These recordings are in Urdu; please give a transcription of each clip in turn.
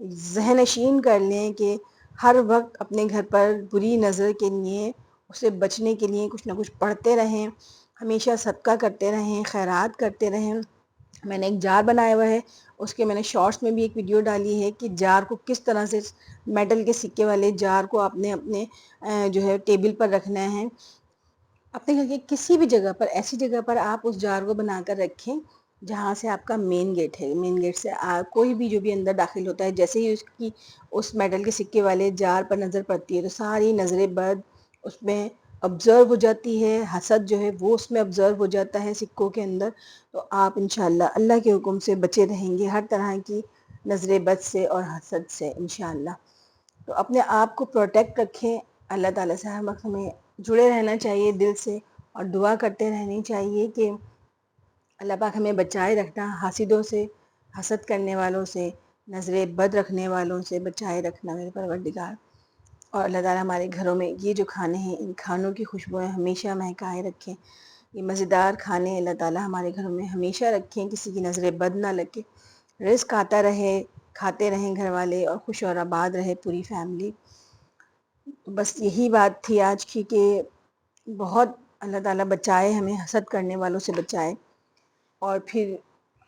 ذہن نشین کر لیں کہ ہر وقت اپنے گھر پر بری نظر کے لیے، اسے بچنے کے لیے کچھ نہ کچھ پڑھتے رہیں، ہمیشہ صدقہ کرتے رہیں، خیرات کرتے رہیں۔ میں نے ایک جار بنایا ہوا ہے، اس کے میں نے شارٹس میں بھی ایک ویڈیو ڈالی ہے کہ جار کو کس طرح سے، میٹل کے سکے والے جار کو آپ نے اپنے جو ہے ٹیبل پر رکھنا ہے۔ اپنے گھر کے کسی بھی جگہ پر، ایسی جگہ پر آپ اس جار کو بنا کر رکھیں جہاں سے آپ کا مین گیٹ ہے، مین گیٹ سے کوئی بھی جو بھی اندر داخل ہوتا ہے، جیسے ہی اس میٹل کے سکے والے جار پر نظر پڑتی ہے تو ساری نظر بد اس میں آبزرو ہو جاتی ہے، حسد جو ہے وہ اس میں آبزرو ہو جاتا ہے سکوں کے اندر، تو آپ انشاءاللہ اللہ کے حکم سے بچے رہیں گے ہر طرح کی نظر بد سے اور حسد سے انشاءاللہ۔ تو اپنے آپ کو پروٹیکٹ رکھیں، اللہ تعالیٰ سے ہر وقت ہمیں جڑے رہنا چاہیے دل سے، اور دعا کرتے رہنی چاہیے کہ اللہ پاک ہمیں بچائے رکھنا حاسدوں سے، حسد کرنے والوں سے، نظر بد رکھنے والوں سے بچائے رکھنا میرے پروردگار۔ اور اللہ تعالیٰ ہمارے گھروں میں یہ جو کھانے ہیں، ان کھانوں کی خوشبوئیں ہمیشہ مہکائے رکھیں، یہ مزیدار کھانے اللہ تعالیٰ ہمارے گھروں میں ہمیشہ رکھیں، کسی کی نظر بد نہ لگے، رزق آتا رہے، کھاتے رہیں گھر والے، اور خوش اور آباد رہے پوری فیملی۔ بس یہی بات تھی آج کی کہ بہت اللہ تعالیٰ بچائے ہمیں، حسد کرنے والوں سے بچائے، اور پھر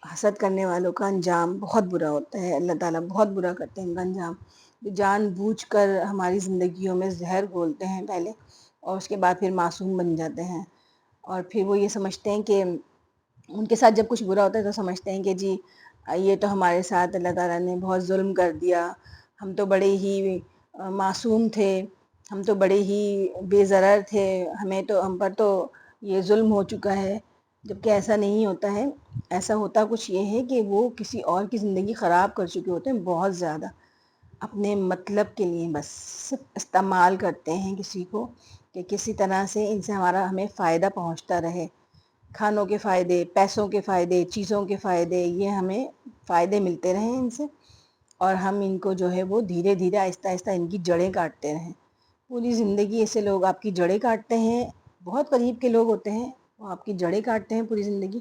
حسد کرنے والوں کا انجام بہت برا ہوتا ہے، اللہ تعالیٰ بہت برا کرتے ہیں ان کا انجام، جان بوجھ کر ہماری زندگیوں میں زہر گھولتے ہیں پہلے، اور اس کے بعد پھر معصوم بن جاتے ہیں، اور پھر وہ یہ سمجھتے ہیں کہ ان کے ساتھ جب کچھ برا ہوتا ہے تو سمجھتے ہیں کہ جی یہ تو ہمارے ساتھ اللہ تعالیٰ نے بہت ظلم کر دیا، ہم تو بڑے ہی معصوم تھے، ہم تو بڑے ہی بے ضرر تھے، ہم پر تو یہ ظلم ہو چکا ہے، جبکہ ایسا نہیں ہوتا ہے۔ ایسا ہوتا کچھ یہ ہے کہ وہ کسی اور کی زندگی خراب کر چکے ہوتے ہیں بہت زیادہ، اپنے مطلب کے لیے بس صرف استعمال کرتے ہیں کسی کو، کہ کسی طرح سے ان سے ہمیں فائدہ پہنچتا رہے، کھانوں کے فائدے، پیسوں کے فائدے، چیزوں کے فائدے، یہ ہمیں فائدے ملتے رہیں ان سے، اور ہم ان کو جو ہے وہ دھیرے دھیرے آہستہ آہستہ ان کی جڑیں کاٹتے رہیں۔ پوری زندگی ایسے لوگ آپ کی جڑیں کاٹتے ہیں، بہت قریب کے لوگ ہوتے ہیں، وہ آپ کی جڑیں کاٹتے ہیں پوری زندگی،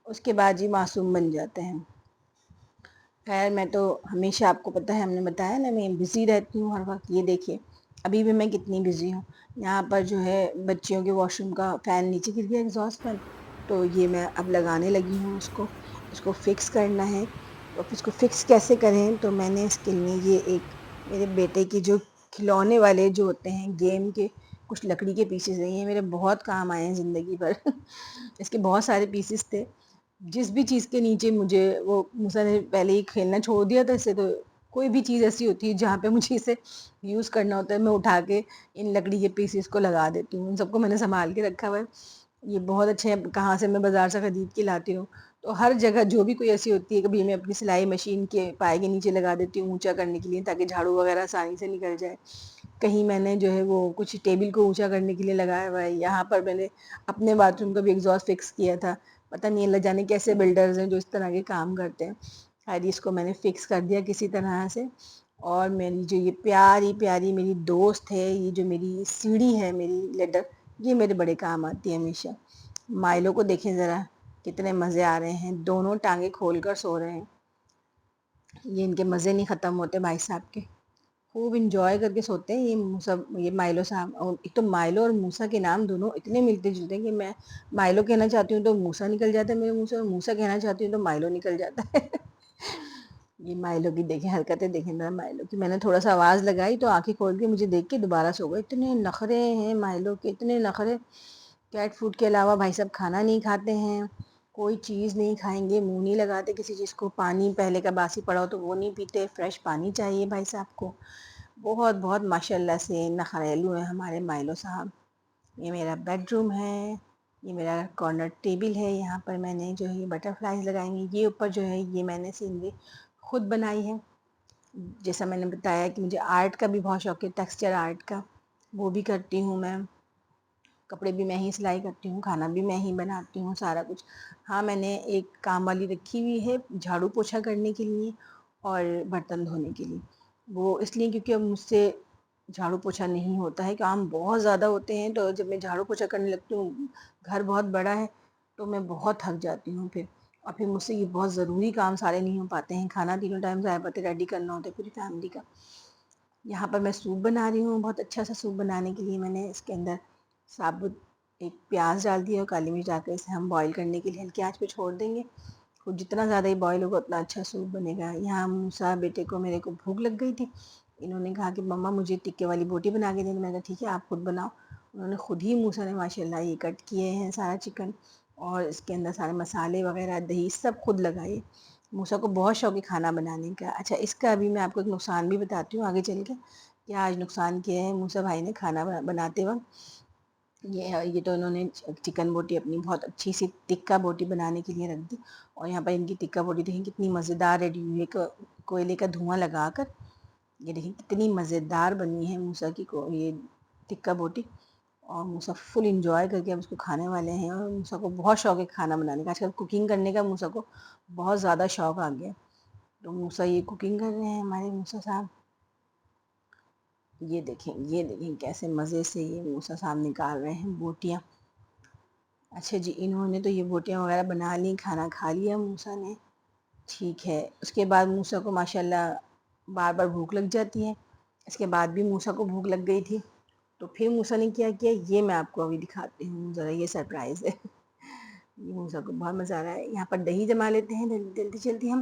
اس کے بعد ہی معصوم بن جاتے ہیں۔ خیر، میں تو ہمیشہ، آپ کو پتہ ہے، ہم نے بتایا نا، میں بزی رہتی ہوں ہر وقت۔ یہ دیکھیے ابھی بھی میں کتنی بزی ہوں، یہاں پر جو ہے بچیوں کے واش روم کا فین نیچے گر گیا، ایگزاسٹ فین، تو یہ میں اب لگانے لگی ہوں، اس کو فکس کرنا ہے۔ تو اس کو فکس کیسے کریں، تو میں نے اس کے لیے یہ ایک میرے بیٹے کی جو کھلونے والے جو ہوتے ہیں گیم کے کچھ لکڑی کے پیسز ہیں، یہ میرے بہت کام آئے ہیں زندگی بھر اس کے بہت سارے پیسز تھے، جس بھی چیز کے نیچے مجھے، وہ موسیٰ نے پہلے ہی کھیلنا چھوڑ دیا تھا اس سے، تو کوئی بھی چیز ایسی ہوتی ہے جہاں پہ مجھے اسے یوز کرنا ہوتا ہے، میں اٹھا کے ان لکڑی کے پیسز کو لگا دیتی ہوں، ان سب کو میں نے سنبھال کے رکھا ہوا ہے۔ یہ بہت اچھے ہیں، کہاں سے میں بازار سے خرید کے لاتی ہوں، تو ہر جگہ جو بھی کوئی ایسی ہوتی ہے، کبھی میں اپنی سلائی مشین کے پائے کے نیچے لگا دیتی ہوں اونچا کرنے کے لیے، تاکہ جھاڑو وغیرہ آسانی سے نکل جائے۔ کہیں میں نے جو ہے وہ کچھ ٹیبل کو اونچا کرنے کے لیے لگایا ہوا ہے، یہاں پر میں نے اپنے باتھ روم کا بھی ایگزاسٹ فکس کیا تھا، پتہ نہیں اللہ جانے کیسے بلڈرز ہیں جو اس طرح کے کام کرتے ہیں۔ خیر، اس کو میں نے فکس کر دیا کسی طرح سے، اور میری جو یہ پیاری پیاری میری دوست ہے، یہ جو میری سیڑھی ہے، میری لیڈر، یہ میرے بڑے کام آتی ہے ہمیشہ۔ مائلو کو دیکھیں ذرا، کتنے مزے آ رہے ہیں، دونوں ٹانگیں کھول کر سو رہے ہیں، یہ ان کے مزے نہیں ختم ہوتے بھائی صاحب کے، خوب انجوائے کر کے سوتے ہیں یہ مائلو صاحب۔ ایک تو مائلو اور موسیٰ کے نام دونوں اتنے ملتے جلتے ہیں کہ میں مائلو کہنا چاہتی ہوں تو موسیٰ نکل جاتا ہے میرے منہ سے، اور موسیٰ کہنا چاہتی ہوں تو مائلو نکل جاتا ہے یہ مائلو کی دیکھیں حرکتیں، دیکھیں ذرا مائلو کی، میں نے تھوڑا سا آواز لگائی تو آنکھیں کھول کے مجھے دیکھ کے دوبارہ سو گئے، اتنے نخرے ہیں مائلو کے، اتنے نخرے، کیٹ فوڈ کے علاوہ بھائی صاحب کھانا نہیں کھاتے ہیں، کوئی چیز نہیں کھائیں گے، منہ نہیں لگاتے کسی چیز کو، پانی پہلے کا باسی پڑا ہو تو وہ نہیں پیتے، فریش پانی چاہیے بھائی صاحب کو، بہت بہت ماشاءاللہ سے نخریلو ہیں ہمارے مائلو صاحب۔ یہ میرا بیڈ روم ہے، یہ میرا کارنر ٹیبل ہے، یہاں پر میں نے جو ہے یہ بٹر فلائز لگائیں گی، یہ اوپر جو ہے یہ میں نے سینری خود بنائی ہے۔ جیسا میں نے بتایا کہ مجھے آرٹ کا بھی بہت شوق ہے، ٹیکسچر آرٹ کا، وہ بھی کرتی ہوں میں، کپڑے بھی میں ہی سلائی کرتی ہوں، کھانا بھی میں ہی بناتی ہوں، سارا کچھ۔ ہاں، میں نے ایک کام والی رکھی ہوئی ہے جھاڑو پوچھا کرنے کے لیے اور برتن دھونے کے لیے، وہ اس لیے کیونکہ اب مجھ سے جھاڑو پوچھا نہیں ہوتا ہے، کام بہت زیادہ ہوتے ہیں، تو جب میں جھاڑو پوچھا کرنے لگتی ہوں، گھر بہت بڑا ہے تو میں بہت تھک جاتی ہوں پھر، اور پھر مجھ سے یہ بہت ضروری کام سارے نہیں ہو پاتے ہیں، کھانا تینوں ٹائم ضائع پاتے ریڈی کرنا ہوتا ہے پوری فیملی کا۔ یہاں پر میں سوپ بنا رہی ہوں، بہت اچھا سا سوپ بنانے کے لیے میں نے اس کے اندر ثابت ایک پیاز ڈال دیا اور کالی مرچ ڈال کر اسے ہم بوائل کرنے کے لیے ہلکی آنچ پہ چھوڑ دیں گے، اور جتنا زیادہ ہی بوائل ہوگا اتنا اچھا سوپ بنے گا۔ یہاں موسیٰ بیٹے کو میرے کو بھوک لگ گئی تھی، انہوں نے کہا کہ مما مجھے ٹکے والی بوٹی بنا کے دیں، میں نے کہا ٹھیک ہے آپ خود بناؤ۔ انہوں نے خود ہی موسیٰ نے ماشاء اللہ یہ کٹ کیے ہیں سارا چکن، اور اس کے اندر سارے مسالے وغیرہ دہی سب خود لگائے۔ موسیٰ کو بہت شوق ہے کھانا بنانے کا۔ اچھا اس کا ابھی میں آپ کو ایک نقصان بھی بتاتی ہوں آگے چل کے، کیا آج نقصان کیا ہے موسیٰ بھائی نے کھانا بناتے وقت۔ یہ تو انہوں نے چکن بوٹی اپنی بہت اچھی سی ٹکا بوٹی بنانے کے لیے رکھ دی، اور یہاں پر ان کی ٹکا بوٹی دیکھیں کتنی مزیدار ریڈی ہوئی ہے، کوئلے کا دھواں لگا کر یہ دیکھیں کتنی مزیدار بنی ہے موسیٰ کی یہ ٹکا بوٹی، اور موسیٰ فل انجوائے کر کے اب اس کو کھانے والے ہیں۔ اور موسیٰ کو بہت شوق ہے کھانا بنانے کا، آج کل کوکنگ کرنے کا موسیٰ کو بہت زیادہ شوق آ گیا، تو موسیٰ یہ کوکنگ کر رہے ہیں ہمارے موسیٰ صاحب۔ یہ دیکھیں کیسے مزے سے یہ موسیٰ صاحب نکال رہے ہیں بوٹیاں۔ اچھا جی انہوں نے تو یہ بوٹیاں وغیرہ بنا لی، کھانا کھا لیا موسیٰ نے، ٹھیک ہے۔ اس کے بعد موسیٰ کو ماشاءاللہ بار بار بھوک لگ جاتی ہے، اس کے بعد بھی موسیٰ کو بھوک لگ گئی تھی، تو پھر موسیٰ نے کیا کیا یہ میں آپ کو ابھی دکھاتی ہوں، ذرا یہ سرپرائز ہے۔ یہ موسیٰ کو بہت مزہ آ رہا ہے۔ یہاں پر دہی جما لیتے ہیں جلدی جلدی ہم،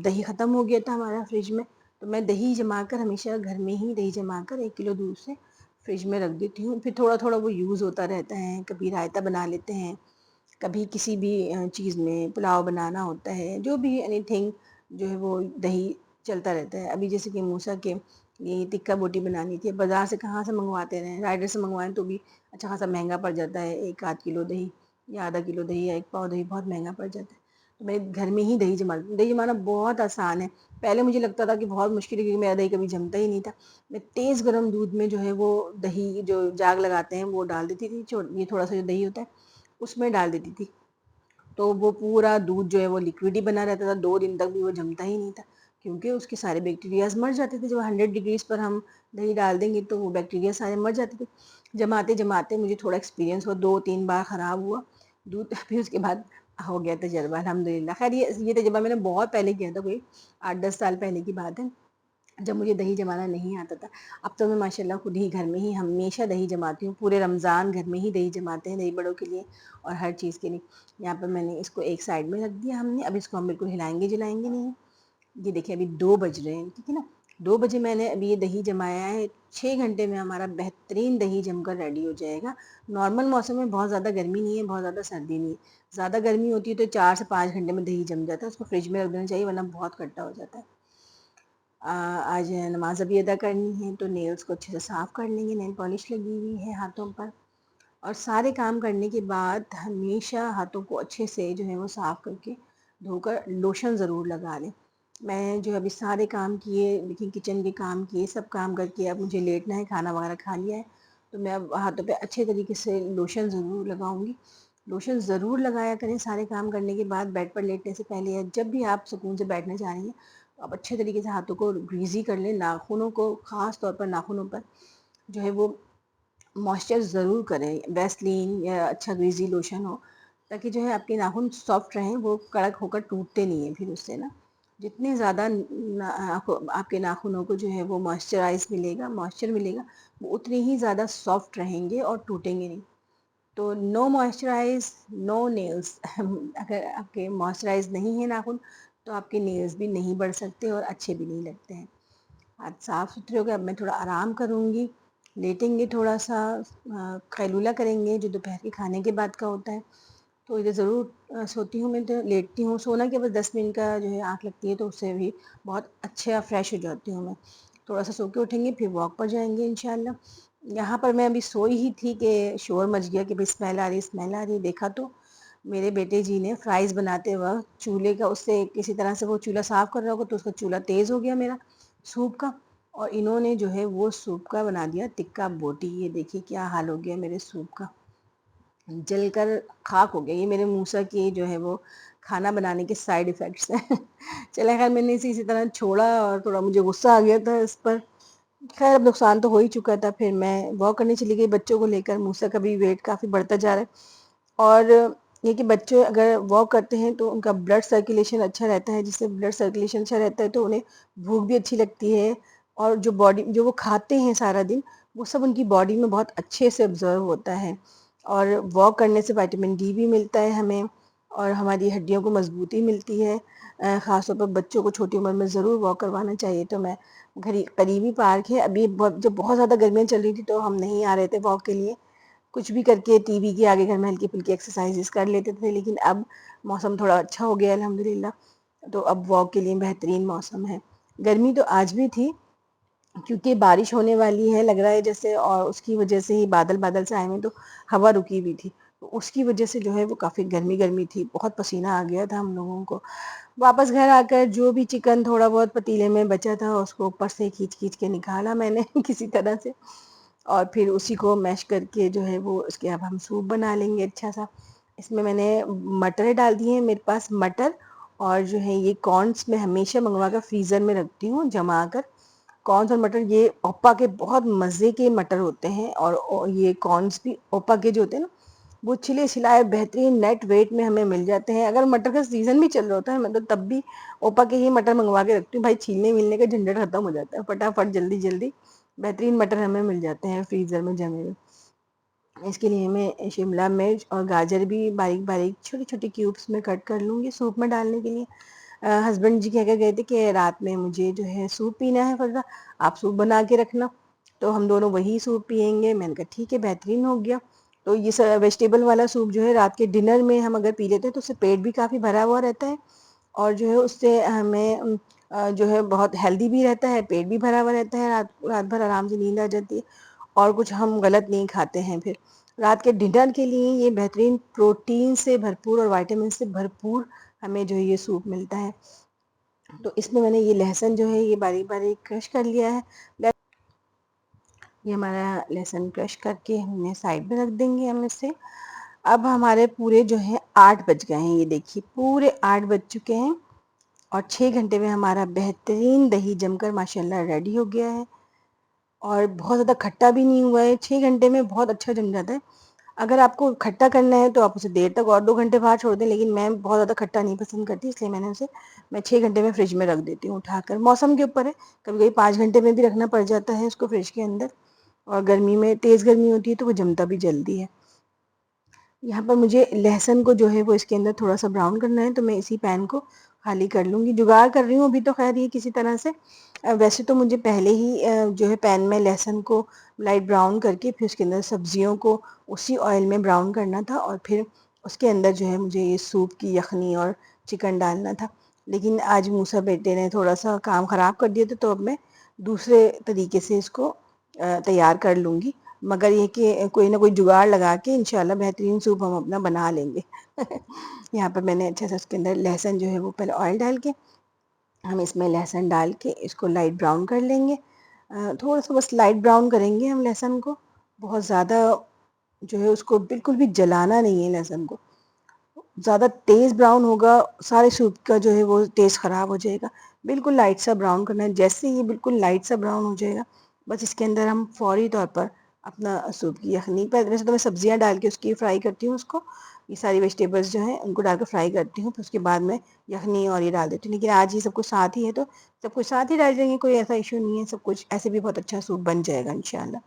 دہی ختم ہو گیا تھا ہمارا فریج میں، تو میں دہی جما کر ہمیشہ گھر میں ہی دہی جما کر 1 کلو دودھ سے فریج میں رکھ دیتی ہوں، پھر تھوڑا تھوڑا وہ یوز ہوتا رہتا ہے، کبھی رائتا بنا لیتے ہیں، کبھی کسی بھی چیز میں پلاؤ بنانا ہوتا ہے، جو بھی اینی تھنگ جو ہے وہ دہی چلتا رہتا ہے۔ ابھی جیسے کہ موسیٰ کے یہ ٹکا بوٹی بنانی تھی، بازار سے کہاں سے منگواتے رہیں، رائڈر سے منگوائیں تو بھی اچھا خاصا مہنگا پڑ جاتا ہے، 1 آدھ کلو دہی یا آدھا کلو دہی یا 1 پاؤ دہی بہت مہنگا پڑ جاتا ہے، تو میں گھر میں ہی دہی جما لیتی ہوں۔ دہی جمانا بہت آسان ہے، پہلے مجھے لگتا تھا کہ بہت مشکل ہے کیونکہ میرا دہی کبھی جمتا ہی نہیں تھا۔ میں تیز گرم دودھ میں جو ہے وہ دہی جو جاگ لگاتے ہیں وہ ڈال دیتی تھی، یہ تھوڑا سا جو دہی ہوتا ہے اس میں ڈال دیتی تھی، تو وہ پورا دودھ جو ہے وہ لیکوڈ ہی بنا رہتا تھا، 2 دن تک بھی وہ جمتا ہی نہیں تھا، کیونکہ اس کے سارے بیکٹیریاز مر جاتے تھے۔ جب 100 ڈگریز پر ہم دہی ڈال دیں گے تو وہ بیکٹیریا سارے مر جاتے تھے۔ جماتے جماتے مجھے تھوڑا ایکسپیرینس ہوا، 2-3 بار خراب ہوا دودھ، پھر اس کے بعد ہو گیا تجربہ الحمدللہ۔ خیر یہ تجربہ میں نے بہت پہلے کیا تھا، کوئی 8-10 سال پہلے کی بات ہے، جب مجھے دہی جمانا نہیں آتا تھا۔ اب تو میں ماشاءاللہ خود ہی گھر میں ہی ہمیشہ دہی جماتی ہوں، پورے رمضان گھر میں ہی دہی جماتے ہیں دہی بڑوں کے لیے اور ہر چیز کے لیے۔ یہاں پر میں نے اس کو ایک سائڈ میں رکھ دیا ہم نے، اب اس کو ہم بالکل ہلائیں گے جلائیں گے نہیں۔ یہ دیکھیں ابھی 2 بج رہے ہیں، ٹھیک ہے نا، 2 بجے میں نے ابھی یہ دہی جمایا ہے، 6 گھنٹے میں ہمارا بہترین دہی جم کر ریڈی ہو جائے گا۔ نارمل موسم میں بہت زیادہ گرمی نہیں ہے، بہت زیادہ سردی نہیں ہے، زیادہ گرمی ہوتی ہے تو 4 سے 5 گھنٹے میں دہی جم جاتا ہے، اس کو فریج میں رکھ دینا چاہیے ورنہ بہت کھٹا ہو جاتا ہے۔ آج نماز ابھی ادا کرنی ہے تو نیلز کو اچھے سے صاف کر لیں گے، نیل پالش لگی ہوئی ہے ہاتھوں پر، اور سارے کام کرنے کے بعد ہمیشہ ہاتھوں کو اچھے سے جو ہے وہ صاف کر کے دھو کر لوشن ضرور لگا لیں۔ میں جو ابھی سارے کام کیے، لیکن کچن کے کام کیے، سب کام کر کے اب مجھے لیٹنا ہے، کھانا وغیرہ کھا لیا ہے، تو میں اب ہاتھوں پہ اچھے طریقے سے لوشن ضرور لگاؤں گی۔ لوشن ضرور لگایا کریں سارے کام کرنے کے بعد، بیڈ پر لیٹنے سے پہلے یا جب بھی آپ سکون سے بیٹھنا چاہ رہی ہیں تو آپ اچھے طریقے سے ہاتھوں کو گریزی کر لیں، ناخنوں کو خاص طور پر ناخنوں پر جو ہے وہ موئسچر ضرور کریں، ویسلین یا اچھا گریزی لوشن ہو، تاکہ جو ہے آپ کے ناخن سافٹ رہیں، وہ کڑک ہو کر ٹوٹتے نہیں ہیں۔ پھر اس سے نا جتنے زیادہ آپ کے ناخنوں کو جو ہے وہ موئسچر ملے گا وہ اتنے ہی زیادہ سافٹ رہیں گے اور ٹوٹیں گے نہیں۔ تو نو موئسچرائز نو نیلز، اگر آپ کے موئسچرائز نہیں ہیں ناخن تو آپ کے نیلز بھی نہیں بڑھ سکتے اور اچھے بھی نہیں لگتے ہیں۔ ہاتھ صاف ستھرے ہو گئے، اب میں تھوڑا آرام کروں گی، لیٹیں گے، تھوڑا سا قیلولہ کریں گے جو دوپہر کے کھانے کے بعد کا ہوتا ہے، تو ادھر ضرور سوتی ہوں، میں تو لیٹتی ہوں، سونا کے بس 10 منٹ کا جو ہے آنکھ لگتی ہے تو اس سے بھی بہت اچھا فریش ہو جاتی ہوں میں۔ تھوڑا سا سو کے اٹھیں گے پھر واک پر جائیں گے انشاءاللہ۔ یہاں پر میں ابھی سوئی ہی تھی کہ شور مچ گیا کہ اسمیل آ رہی، دیکھا تو میرے بیٹے جی نے فرائز بناتے وقت چولہے کا، اس سے کسی طرح سے وہ چولہا صاف کر رہا ہوگا تو اس کا چولہا تیز ہو گیا میرا سوپ کا، اور انہوں نے جو ہے وہ سوپ کا بنا دیا ٹکا بوٹی۔ یہ دیکھیے کیا حال ہو گیا میرے سوپ کا، جل کر خاک ہو گیا۔ یہ میرے موسیٰ کی جو ہے وہ کھانا بنانے کے سائیڈ ایفیکٹس ہیں۔ چلے خیر میں نے اسے اسی طرح چھوڑا اور تھوڑا مجھے غصہ آ گیا تھا اس پر، خیر اب نقصان تو ہو ہی چکا تھا۔ پھر میں واک کرنے چلی گئی بچوں کو لے کر، موسیٰ کا بھی ویٹ کافی بڑھتا جا رہا ہے، اور یہ کہ بچے اگر واک کرتے ہیں تو ان کا بلڈ سرکولیشن اچھا رہتا ہے، جس سے بلڈ سرکولیشن اچھا رہتا ہے تو انہیں بھوک بھی اچھی لگتی ہے، اور جو وہ کھاتے ہیں سارا دن وہ سب ان کی باڈی میں بہت اچھے سے آبزرو ہوتا ہے، اور واک کرنے سے وٹامن ڈی بھی ملتا ہے ہمیں، اور ہماری ہڈیوں کو مضبوطی ملتی ہے۔ خاص طور پر بچوں کو چھوٹی عمر میں ضرور واک کروانا چاہیے۔ تو میں قریبی پارک ہے، ابھی جب بہت زیادہ گرمیاں چل رہی تھی تو ہم نہیں آ رہے تھے واک کے لیے، کچھ بھی کر کے ٹی وی کے آگے گھر میں ہلکی پھلکی ایکسرسائزز کر لیتے تھے، لیکن اب موسم تھوڑا اچھا ہو گیا الحمدللہ، تو اب واک کے لیے بہترین موسم ہے۔ گرمی تو آج بھی تھی کیونکہ بارش ہونے والی ہے لگ رہا ہے جیسے، اور اس کی وجہ سے ہی بادل بادل سے آئے ہوئے تو ہوا رکی ہوئی تھی، تو اس کی وجہ سے جو ہے وہ کافی گرمی تھی، بہت پسینہ آ گیا تھا ہم لوگوں کو۔ واپس گھر آ کر جو بھی چکن تھوڑا بہت پتیلے میں بچا تھا اس کو اوپر سے کھینچ کھینچ کے نکالا میں نے کسی طرح سے، اور پھر اسی کو میش کر کے جو ہے وہ اس کے اب ہم سوپ بنا لیں گے اچھا سا۔ اس میں نے مٹر ڈال دیے ہیں، میرے پاس مٹر اور جو ہے یہ کارنس میں ہمیشہ منگوا کر فریزر میں رکھتی ہوں جما کر۔ کارنس اور مٹر یہ اوپا کے بہت مزے کے مٹر ہوتے ہیں، اور یہ کارنس بھی اوپا کے جو ہوتے ہیں نا وہ چھلے چھلائے بہترین نیٹ ویٹ میں ہمیں مل جاتے ہیں۔ اگر مٹر کا سیزن بھی چل رہا ہوتا ہے میں تو تب بھی اوپا کے ہی مٹر منگوا کے رکھتی ہوں، بھائی چھیلنے ملنے کا جھنجٹ ختم ہو جاتا ہے، فٹافٹ جلدی جلدی بہترین مٹر ہمیں مل جاتے ہیں فریزر میں جمے ہوئے۔ اس کے لیے میں شملہ مرچ اور گاجر بھی باریک باریک چھوٹی چھوٹی کیوبس میں کٹ کر لوں گی سوپ میں ڈالنے کے لیے۔ ہسبینڈ جی کہہ کے گئے تھے کہ رات میں مجھے جو ہے سوپ پینا ہے فرزا، آپ سوپ بنا کے رکھنا، تو ہم دونوں وہی سوپ پیئیں گے۔ میں نے کہا ٹھیک ہے، بہترین ہو گیا۔ تو یہ ویجیٹیبل والا سوپ جو ہے رات کے ڈنر میں ہم اگر پی لیتے ہیں تو اس سے پیٹ بھی کافی بھرا ہوا رہتا ہے، اور جو ہے اس سے ہمیں جو ہے بہت ہیلدی بھی رہتا ہے، پیٹ بھی بھرا ہوا رہتا ہے، رات بھر آرام سے نیند آ جاتی ہے، اور کچھ ہم غلط نہیں کھاتے ہیں۔ پھر رات کے ڈنر کے لیے یہ بہترین پروٹین سے بھرپور اور وائٹامن سے بھرپور ہمیں جو ہے یہ سوپ ملتا ہے۔ تو اس میں نے یہ لہسن جو ہے یہ باریک باریک کرش کر لیا ہے، یہ ہمارا لہسن کرش کر کے ہم نے سائڈ میں رکھ دیں گے ہم اس سے۔ اب ہمارے پورے جو ہیں 8 بج گئے ہیں، یہ دیکھیے پورے 8 بج چکے ہیں، اور 6 گھنٹے میں ہمارا بہترین دہی جم کر ماشاءاللہ ریڈی ہو گیا ہے، اور بہت زیادہ کھٹا بھی نہیں ہوا ہے، 6 گھنٹے میں بہت اچھا جم جاتا ہے۔ اگر آپ کو کھٹا کرنا ہے تو آپ اسے دیر تک اور 2 گھنٹے باہر چھوڑ دیں، لیکن میں بہت زیادہ کھٹا نہیں پسند کرتی، اس لیے میں نے اسے 6 گھنٹے میں فریج میں رکھ دیتی ہوں اٹھا کر۔ موسم کے اوپر ہے، کبھی کبھی 5 گھنٹے میں بھی رکھنا پڑ جاتا ہے اس کو فریج کے اندر، اور گرمی میں تیز گرمی ہوتی ہے تو وہ جمتا بھی جلدی ہے۔ یہاں پر مجھے لہسن کو جو ہے وہ اس کے اندر تھوڑا سا براؤن کرنا ہے، تو میں اسی پین کو خالی کر لوں گی، جگاڑ کر رہی ہوں ابھی تو خیر یہ کسی طرح سے۔ ویسے تو مجھے پہلے ہی جو ہے پین میں لہسن کو لائٹ براؤن کر کے پھر اس کے اندر سبزیوں کو اسی آئل میں براؤن کرنا تھا، اور پھر اس کے اندر جو ہے مجھے یہ سوپ کی یخنی اور چکن ڈالنا تھا، لیکن آج موسیٰ بیٹے نے تھوڑا سا کام خراب کر دیا تھا، تو اب میں دوسرے طریقے سے اس کو تیار کر لوں گی، مگر یہ کہ کوئی نہ کوئی جگاڑ لگا کے انشاءاللہ بہترین سوپ ہم اپنا بنا لیں گے۔ یہاں پر میں نے اچھا سا اس کے اندر لہسن جو ہے وہ پہلے آئل ڈال کے، ہم اس میں لہسن ڈال کے اس کو لائٹ براؤن کر لیں گے، تھوڑا سا بس لائٹ براؤن کریں گے ہم لہسن کو، بہت زیادہ جو ہے اس کو بالکل بھی جلانا نہیں ہے لہسن کو، زیادہ تیز براؤن ہوگا سارے سوپ کا جو ہے وہ ٹیسٹ خراب ہو جائے گا، بالکل لائٹ سا براؤن کرنا ہے۔ جیسے یہ بالکل لائٹ سا براؤن ہو جائے گا بس اس کے اندر ہم فوری طور پر اپنا سوپ کی یخنی، ویسے تو میں سبزیاں ڈال کے اس کی فرائی کرتی ہوں، اس کو یہ ساری ویجیٹیبلس جو ہیں ان کو ڈال کے فرائی کرتی ہوں، پھر اس کے بعد میں یخنی اور یہ ڈال دیتی ہوں، لیکن آج یہ سب کچھ ساتھ ہی ہے تو سب کچھ ساتھ ہی ڈال دیں گے، کوئی ایسا ایشو نہیں ہے، سب کچھ ایسے بھی بہت اچھا سوپ بن جائے گا انشاءاللہ۔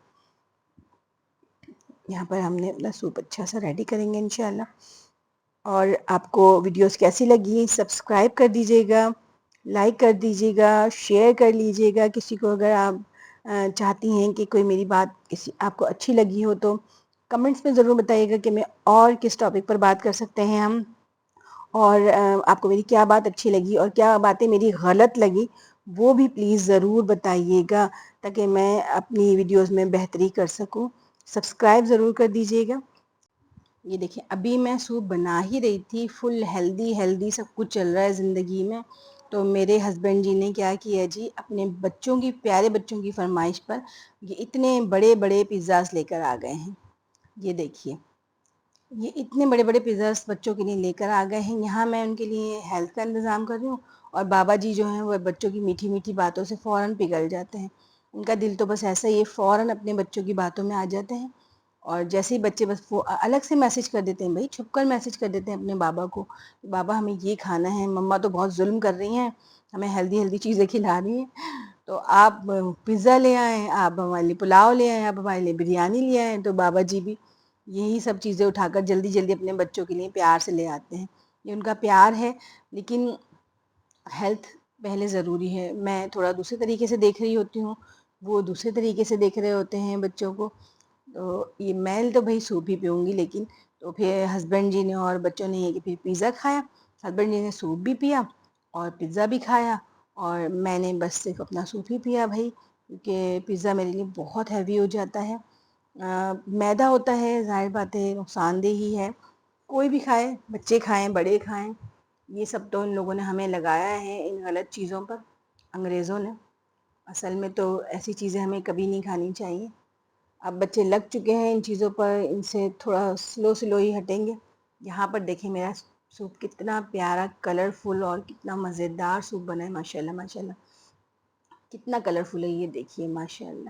یہاں پر ہم نے اپنا سوپ اچھا سا ریڈی کریں گے انشاءاللہ۔ اور آپ کو ویڈیوز کیسی لگی سبسکرائب کر دیجیے گا، لائک کر دیجیے گا، شیئر کر لیجیے گا کسی کو، اگر آپ چاہتی ہیں کہ کوئی میری بات کسی آپ کو اچھی لگی ہو تو کمنٹس میں ضرور بتائیے گا کہ میں اور کس ٹاپک پر بات کر سکتے ہیں ہم، اور آپ کو میری کیا بات اچھی لگی اور کیا باتیں میری غلط لگی وہ بھی پلیز ضرور بتائیے گا، تاکہ میں اپنی ویڈیوز میں بہتری کر سکوں۔ سبسکرائب ضرور کر دیجیے گا۔ یہ دیکھیں ابھی میں سوپ بنا ہی رہی تھی، فل ہیلدی سب کچھ چل رہا ہے زندگی میں، تو میرے ہسبینڈ جی نے کیا کیا جی، اپنے بچوں کی پیارے بچوں کی فرمائش پر یہ اتنے بڑے بڑے پیزاز لے کر آ گئے ہیں۔ یہ دیکھیے یہ اتنے بڑے بڑے پیزاز بچوں کے لیے لے کر آ گئے ہیں، یہاں میں ان کے لیے ہیلتھ کا انتظام کر رہی ہوں، اور بابا جی جو ہیں وہ بچوں کی میٹھی میٹھی باتوں سے فوراً پگھل جاتے ہیں، ان کا دل تو بس ایسا ہی ہے، فوراً اپنے بچوں کی باتوں میں آ جاتے ہیں، اور جیسے ہی بچے بس وہ الگ سے میسج کر دیتے ہیں، بھائی چھپ کر میسج کر دیتے ہیں اپنے بابا کو، بابا ہمیں یہ کھانا ہے، مما تو بہت ظلم کر رہی ہیں، ہمیں ہیلدی ہیلدی چیزیں کھلا رہی ہیں، تو آپ پیزا لے آئیں، آپ ہمارے لیے پلاؤ لے آئیں، آپ ہمارے لیے بریانی لے آئیں، تو بابا جی بھی یہی سب چیزیں اٹھا کر جلدی جلدی اپنے بچوں کے لیے پیار سے لے آتے ہیں۔ یہ ان کا پیار ہے، لیکن ہیلتھ پہلے ضروری ہے۔ میں تھوڑا دوسرے طریقے سے دیکھ رہی ہوتی ہوں، وہ دوسرے طریقے سے دیکھ رہے ہوتے ہیں بچوں کو، تو یہ میں تو بھائی سوپ ہی پیوں گی، لیکن تو پھر ہسبینڈ جی نے اور بچوں نے یہ کہ پھر پیزا کھایا، ہسبینڈ جی نے سوپ بھی پیا اور پیزا بھی کھایا، اور میں نے بس صرف اپنا سوپ ہی پیا بھائی، کیونکہ پیزا میرے لیے بہت ہیوی ہو جاتا ہے، میدا ہوتا ہے، ظاہر بات ہے نقصان دہ ہی ہے، کوئی بھی کھائے، بچے کھائیں بڑے کھائیں، یہ سب تو ان لوگوں نے ہمیں لگایا ہے ان غلط چیزوں پر، انگریزوں نے۔ اصل میں تو ایسی چیزیں ہمیں کبھی نہیں کھانی چاہیے۔ اب بچے لگ چکے ہیں ان چیزوں پر، ان سے تھوڑا سلو سلو ہی ہٹیں گے۔ یہاں پر دیکھیں میرا سوپ کتنا پیارا کلرفل اور کتنا مزیدار سوپ بنا ہے، ماشاءاللہ ماشاءاللہ، کتنا کلرفل ہے یہ دیکھیے ماشاءاللہ۔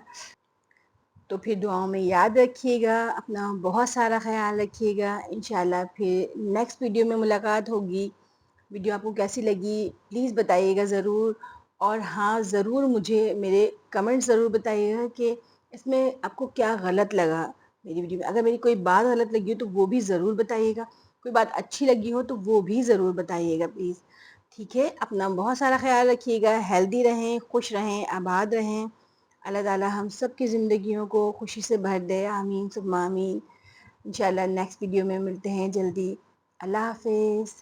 تو پھر دعاؤں میں یاد رکھیے گا، اپنا بہت سارا خیال رکھیے گا، انشاءاللہ پھر نیکسٹ ویڈیو میں ملاقات ہوگی۔ ویڈیو آپ کو کیسی لگی پلیز بتائیے گا ضرور، اور ہاں ضرور مجھے میرے کمنٹ ضرور بتائیے گا کہ اس میں آپ کو کیا غلط لگا میری ویڈیو میں۔ اگر میری کوئی بات غلط لگی ہو تو وہ بھی ضرور بتائیے گا، کوئی بات اچھی لگی ہو تو وہ بھی ضرور بتائیے گا پلیز، ٹھیک ہے؟ اپنا بہت سارا خیال رکھیے گا، ہیلدی رہیں، خوش رہیں، آباد رہیں، اللہ تعالی ہم سب کی زندگیوں کو خوشی سے بھر دے، آمین ثم آمین۔ انشاءاللہ نیکسٹ ویڈیو میں ملتے ہیں جلدی، اللہ حافظ۔